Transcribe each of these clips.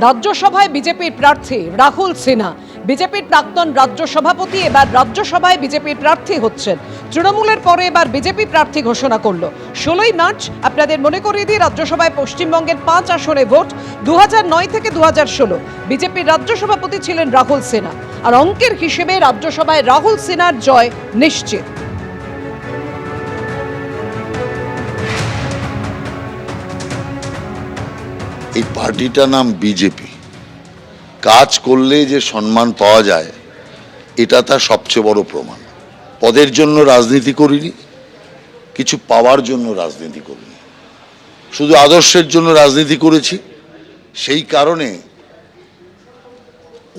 রাজ্যসভায় বিজেপির প্রার্থী রাহুল সিনহা। বিজেপির প্রাক্তন রাজ্য সভাপতি এবার রাজ্যসভায় বিজেপির প্রার্থী হচ্ছেন। তৃণমূলের পরে এবার বিজেপি প্রার্থী ঘোষণা করলো। 16ই মার্চ আপনাদের মনে করিয়ে দিই, রাজ্যসভায় পশ্চিমবঙ্গের 5 আসনে ভোট। 2009 থেকে 2016 বিজেপির রাজ্য সভাপতি ছিলেন রাহুল সিনহা। আর অঙ্কের হিসেবে রাজ্যসভায় রাহুল সিনহার জয় নিশ্চিত। এই পার্টিটার নাম বিজেপি। কাজ করলে যে সম্মান পাওয়া যায়, এটা তার সবচেয়ে বড় প্রমাণ। পদের জন্য রাজনীতি করিনি, কিছু পাওয়ার জন্য রাজনীতি করিনি, শুধু আদর্শের জন্য রাজনীতি করেছি। সেই কারণে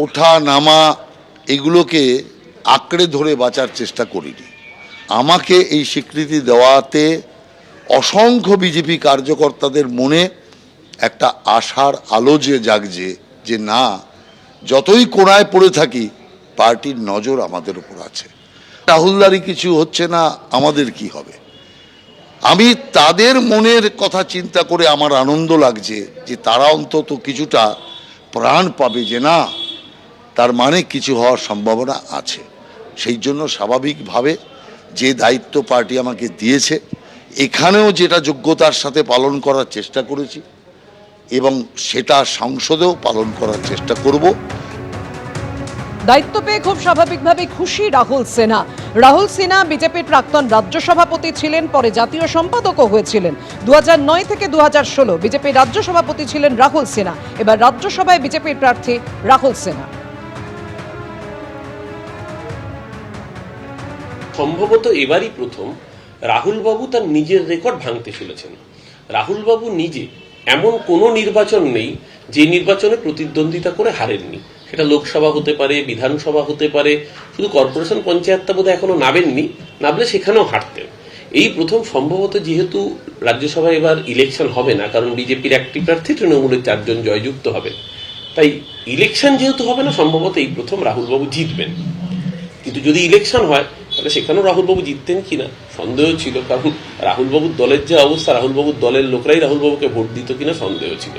ওঠা নামা এগুলোকে আঁকড়ে ধরে বাঁচার চেষ্টা করিনি। আমাকে এই স্বীকৃতি দেওয়াতে অসংখ্য বিজেপি কার্যকর্তাদের মনে একটা আশার আলো যে জাগছে, যে না, যতই কোণায় পড়ে থাকি পার্টির নজর আমাদের উপর আছে। রাহুলদারি কিছু হচ্ছে না, আমাদের কি হবে? আমি তাদের মনের কথা চিন্তা করে আমার আনন্দ লাগছে যে তারা অন্তত কিছুটা প্রাণ পাবে, যে না, তার মানে কিছু হওয়ার সম্ভাবনা আছে। সেই জন্য স্বাভাবিকভাবে যে দায়িত্ব পার্টি আমাকে দিয়েছে, এখানেও যেটা যোগ্যতার সাথে পালন করার চেষ্টা করেছি এবং সেটা সংসদেও পালন করার চেষ্টা করব। দায়িত্ব পেয়ে খুব স্বাভাবিকভাবে খুশি রাহুল সিনহা। রাহুল সিনহা বিজেপির প্রাক্তন রাজ্য সভাপতি ছিলেন, পরে জাতীয় সম্পাদকও হয়েছিলেন। 2009 থেকে 2016 বিজেপির রাজ্য সভাপতি ছিলেন রাহুল সিনহা। এবার রাজ্যসভায় বিজেপির প্রার্থী রাহুল সিনহা। সম্ভবত এবারই প্রথম রাহুল বাবু তার নিজের রেকর্ড ভাঙতে চলেছেন। রাহুল বাবু নিজে এমন কোনো নির্বাচন নেই যে নির্বাচনে প্রতিদ্বন্দ্বিতা করে হারেননি। সেটা লোকসভা হতে পারে, বিধানসভা হতে পারে, শুধু কর্পোরেশন পঞ্চায়েতটা বোধহয় এখনো নামেননি, নামলে সেখানেও হারতেন। এই প্রথম সম্ভবত, যেহেতু রাজ্যসভায় এবার ইলেকশন হবে না, কারণ বিজেপির একটি প্রার্থী, তৃণমূলের 4 জন জয়যুক্ত হবেন, তাই ইলেকশন যেহেতু হবে না, সম্ভবত এই প্রথম রাহুলবাবু জিতবেন। কিন্তু যদি ইলেকশন হয় তাহলে সেখানেও রাহুলবাবু জিততেন কিনা সন্দেহ ছিল, কারণ রাহুলবাবুর দলের যে অবস্থা, রাহুলবাবুর দলের লোকরাই রাহুলবাবুকে ভোট দিত কিনা সন্দেহ ছিল।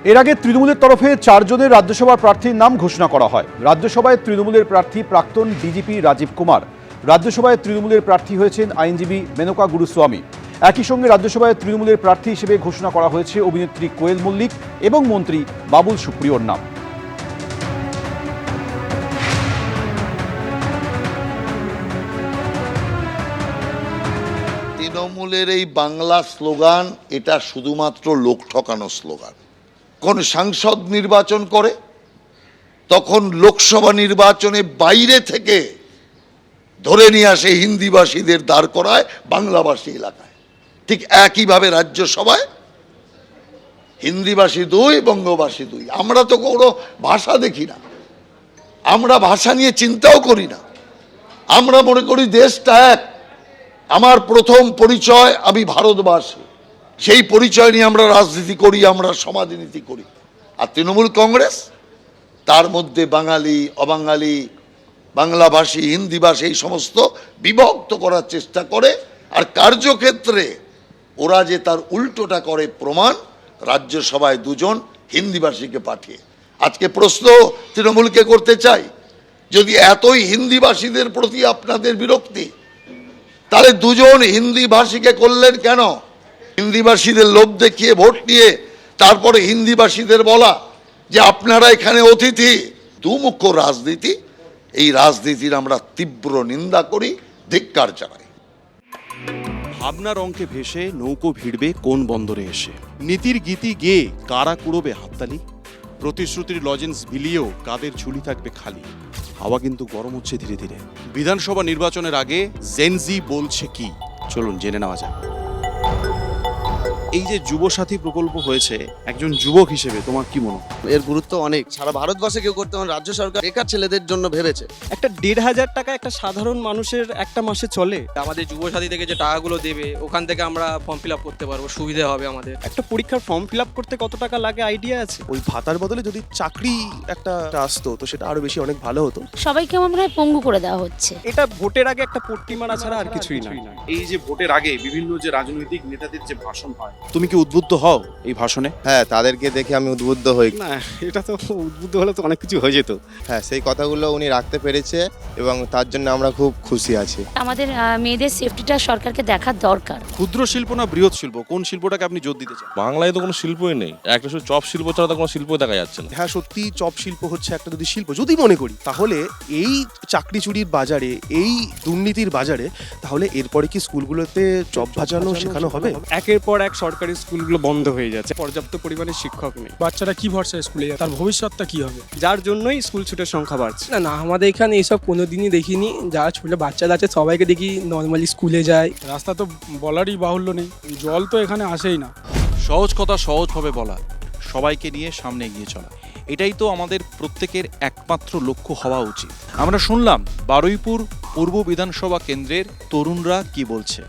এর আগে তৃণমূলের তরফে 4 জনের রাজ্যসভার প্রার্থীর নাম ঘোষণা করা হয়। রাজ্যসভায় তৃণমূলের প্রার্থী প্রাক্তন ডিজিপি রাজীব কুমার, রাজ্যসভায় তৃণমূলের প্রার্থী হয়েছেন আইনজীবী মেনকা গুরুস্বামী। একই সঙ্গে রাজ্যসভায় তৃণমূলের প্রার্থী হিসেবে ঘোষণা করা হয়েছে অভিনেত্রী কোয়েল মল্লিক এবং মন্ত্রী বাবুল সুপ্রিয়র নাম। তৃণমূলের এই বাংলা স্লোগান, এটা শুধুমাত্র লোক ঠকানো স্লোগান। কোন সাংসদ নির্বাচন করে, তখন লোকসভা নির্বাচনে বাইরে থেকে ধরে নিয়ে আসে হিন্দিভাষীদের দাঁড় করায় বাংলাভাষী এলাকায়। ঠিক একইভাবে রাজ্যসভায় হিন্দিভাষী 2, বঙ্গভাষী 2। আমরা তো কোনো ভাষা দেখি না, আমরা ভাষা নিয়ে চিন্তাও করি না। আমরা মনে করি দেশটা এক। আমার প্রথম পরিচয়, আমি ভারতবাসী। সেই পরিচয় নিয়ে আমরা রাজনীতি করি, আমরা সমাজনীতি করি। আর তৃণমূল কংগ্রেস তার মধ্যে বাঙালি, অবাঙালি, বাংলাভাষী, হিন্দিভাষী এই সমস্ত বিভক্ত করার চেষ্টা করে। আর কার্যক্ষেত্রে ওরা যে তার উল্টোটা করে প্রমাণ, রাজ্যসভায় 2 জন হিন্দিভাষীকে পাঠিয়ে। আজকে প্রশ্ন তৃণমূলকে করতে চাই, যদি এতই হিন্দিভাষীদের প্রতি আপনাদের বিরক্তি, তাহলে 2 জন হিন্দিভাষীকে করলেন কেন? হিন্দিভাষীদের লোভ দেখিয়ে ভোট নিয়ে তারপরে হিন্দিভাষীদের বলা যে আপনারা এখানে অতিথি। দুমুখ রাজনীতি, এই রাজনীতির আমরা তীব্র নিন্দা করি, ধিক্কার জানাই। ভাবনার অঙ্কে ভেসে নৌকো ভিড়বে কোন বন্দরে এসে, নীতির গীতি গেয়ে কারা কুড়োবে হাততালি, প্রতিশ্রুতির লজেন্স বিলিয়েও কাদের ঝুলি থাকবে খালি। হাওয়া কিন্তু গরম হচ্ছে ধীরে ধীরে। বিধানসভা নির্বাচনের আগে জেনজি বলছে কি, চলুন জেনে নেওয়া যাক। এই যে যুবসাথী প্রকল্প হয়েছে, একজন যুবক হিসেবে তোমার কি মনে হয়? এর গুরুত্ব অনেক, সারা ভারতবর্ষে কেউ করতে পারে। রাজ্য সরকার বেকার ছেলেদের জন্য ভেবেছে। একটা 1,500 টাকা একটা সাধারণ মানুষের একটা মাসে চলে। আমাদের যুবসাথী থেকে যে টাকাগুলো দেবে, ওখান থেকে আমরা ফর্ম ফিল আপ করতে পারবো, সুবিধা হবে আমাদের। একটা পরীক্ষার ফর্ম ফিল আপ করতে কত টাকা লাগে আইডিয়া আছে? ওই ভাতার বদলে যদি চাকরি একটা আসতো তো সেটা আরো বেশি অনেক ভালো হতো। সবাইকে আমার মনে হয় পঙ্গু করে দেওয়া হচ্ছে। এটা ভোটের আগে একটা পট্টি মারা ছাড়া আর কিছুই না। এই যে ভোটের আগে বিভিন্ন যে রাজনৈতিক নেতাদের যে ভাষণ হয়, তুমি কি উদ্বুদ্ধ হও এই ভাষণে? হ্যাঁ, তাদেরকে দেখে আমি উদ্বুদ্ধ হই। না, এটা তো উদ্বুদ্ধ হলে তো অনেক কিছু হয়ে যেত। হ্যাঁ, সেই কথাগুলো উনি রাখতে পেরেছে এবং তার জন্য আমরা খুব খুশি আছি। আমাদের মেয়েদের সেফটিটা সরকারকে দেখার দরকার। ক্ষুদ্র শিল্প না বৃহৎ শিল্প, কোন শিল্পটাকে আপনি জোর দিতে চান? বাংলায় তো কোনো শিল্পই নেই, একটা শুধু চপ শিল্প ছাড়া তো কোনো শিল্পই দেখা যাচ্ছে না। হ্যাঁ, সত্যি চপ শিল্প হচ্ছে একটা যদি শিল্প যদি মনে করি, তাহলে এই চাকরি চুরির বাজারে, এই দুর্নীতির বাজারে, তাহলে এরপরে কি স্কুলগুলোতে চপ ভাজানো শেখানো হবে? একের পর এক সরকারি স্কুলগুলো বন্ধ হয়ে যাচ্ছে, পর্যাপ্ত পরিমাণে শিক্ষক নেই। বাচ্চারা কি ভরসা স্কুলে যায়, তার ভবিষ্যৎটা কি হবে? যার জন্যই স্কুল ছুটের সংখ্যা বাড়ছে। না না, আমাদের এখানে এসব কোনোদিনই দেখিনি। যারা ছোট বাচ্চারা আছে সবাইকে দেখি নর্মালি স্কুলে যায়। রাস্তা তো বলারই বাহুল্য নেই, জল তো এখানে আসেই না। সহজ কথা সহজভাবে বলা, সবাইকে নিয়ে সামনে এগিয়ে চলা, এটাই তো আমাদের প্রত্যেকের একমাত্র লক্ষ্য হওয়া উচিত। আমরা শুনলাম বারুইপুর পূর্ব বিধানসভা কেন্দ্রের তরুণরা কি বলছে।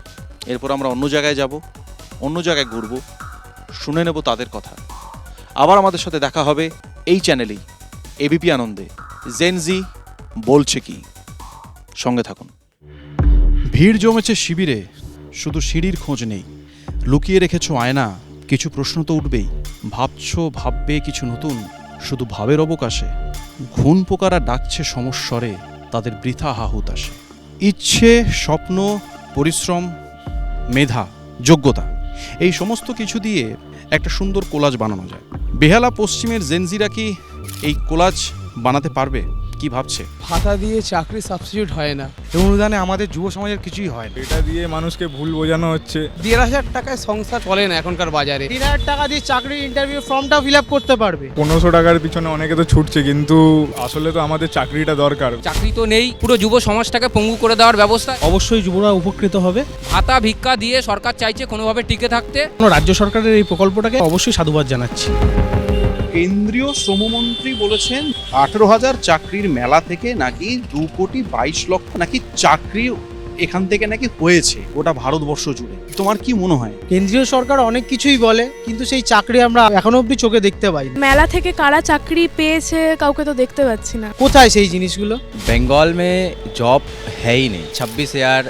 এরপর আমরা অন্য জায়গায় যাব, অন্য জায়গায় ঘুরব, শুনে নেব তাদের কথা। আবার আমাদের সাথে দেখা হবে এই চ্যানেলেই, এবিপি আনন্দে। জেনজি বলছে কি, সঙ্গে থাকুন। ভিড় জমেছে শিবিরে, শুধু সিঁড়ির খোঁজ নেই। লুকিয়ে রেখেছো আয়না, কিছু প্রশ্ন তো উঠবেই। ভাবছো ভাববে কিছু নতুন, শুধু ভাবের অবকাশে। ঘুণ পোকারা ডাকছে সমস্বরে, তাদের বৃথা হাহুতাশে। ইচ্ছে, স্বপ্ন, পরিশ্রম, মেধা, যোগ্যতা, এই সমস্ত কিছু দিয়ে একটা সুন্দর কোলাজ বানানো যায়। বেহালা পশ্চিমের জেনজিরা কি এই কোলাজ বানাতে পারবে? কি ভাবছে? ভাতা দিয়ে চাকরি সাবস্টিটিউট হয় না। এই অনুদানে আমাদের যুব সমাজের কিছুই হয় না। এটা দিয়ে মানুষকে ভুল বোঝানো হচ্ছে। 1,500 টাকায় সংসার চলে না এখনকার বাজারে। 3,000 টাকা দিয়ে চাকরির ইন্টারভিউ ফর্মটা ফিল আপ করতে পারবে। 1500 টাকার পিছনে অনেকে তো ছুটছে, কিন্তু আসলে তো আমাদের চাকরিটা দরকার। চাকরি তো নেই, পুরো যুব সমাজটাকে পঙ্গু করে দেওয়ার ব্যবস্থা। অবশ্যই যুবরা উপকৃত হবে। ভাতা ভিক্ষা দিয়ে সরকার চাইছে কোনোভাবে টিকে থাকতে। রাজ্য সরকারের এই প্রকল্পটাকে অবশ্যই সাধুবাদ জানাচ্ছি। কেন্দ্রীয় শ্রমমন্ত্রী বলেছেন 18,000 চাকরির মেলা থেকে নাকি 2,22,00,000 নাকি চাকরি এখান থেকে নাকি হয়েছে গোটা ভারতবর্ষ জুড়ে। তোমার কি মনে হয়? কেন্দ্রীয় সরকার অনেক কিছুই বলে, কিন্তু সেই চাকরি আমরা এখনো অবধি চোখে দেখতে পাই না। মেলা থেকে কারা চাকরি পেয়েছে কাউকে তো দেখতে পাচ্ছি না। কোথায় সেই জিনিসগুলো? बंगाल में जॉब है ही नहीं। 26,000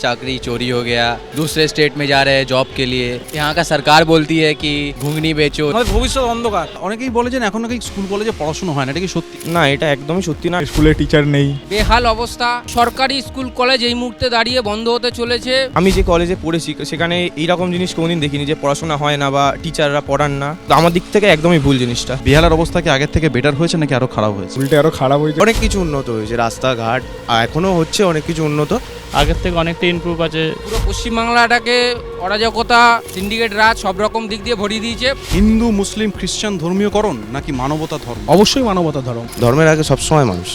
चाकरी चोरी हो गया, दूसरे स्टेट में जा रहे हैं जॉब के लिए। यहाँ का सरकार बोलती है कि घुंगनी बेचो। আমাদের ভবিষ্যৎ অন্ধকার। অনেকেই বলে যে এখন নাকি স্কুল কলেজে পড়াশোনা হয় না, এটা কি সত্যি? না, এটা একদমই সত্যি না। স্কুলে টিচার নেই। বেহাল অবস্থা, সরকারি স্কুল কলেজ এই মুহূর্তে দাঁড়িয়ে বন্ধ হতে চলেছে। আমি যে কলেজে পড়েছি সেখানে এইরকম জিনিস কোনোদিন দেখিনি যে পড়াশোনা হয় না বা টিচাররা পড়ান না। তো আমার দিক থেকে একদমই ভুল জিনিসটা। বেহালার অবস্থা কি আগের থেকে বেটার হয়েছে নাকি আরো খারাপ হয়েছে? উল্টে আরো খারাপ হয়েছে। অনেক কিছু উন্নত হয়েছে, রাস্তাঘাট এখনো হচ্ছে, অনেক কিছু উন্নত। আগের থেকে অনেকটা ইমপ্রুভ আছে। পুরো পশ্চিমবাংলাটাকে অরাজকতা, সিন্ডিকেট রাজ সব রকম দিক দিয়ে ভরিয়ে দিয়েছে। হিন্দু, মুসলিম, খ্রিস্টান ধর্মীয়করণ নাকি মানবতা ধর্ম? অবশ্যই মানবতা ধর্ম। ধর্মের আগে সবসময় মানুষ।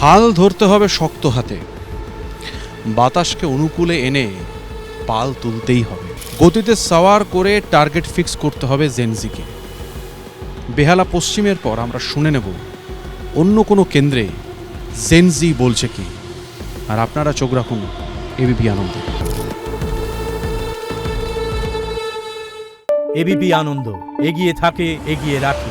হাল ধরতে হবে শক্ত হাতে, বাতাসকে অনুকূলে এনে পাল তুলতেই হবে। গতিতে সাওয়ার করে টার্গেট ফিক্স করতে হবে জেনজিকে। বেহালা পশ্চিমের পর আমরা শুনে নেব অন্য কোনো কেন্দ্রে জেনজি বলছে কি। আর আপনারা চোখ রাখুন এবিপি আনন্দে। এবিপি আনন্দ, এগিয়ে থাকে, এগিয়ে রাখে।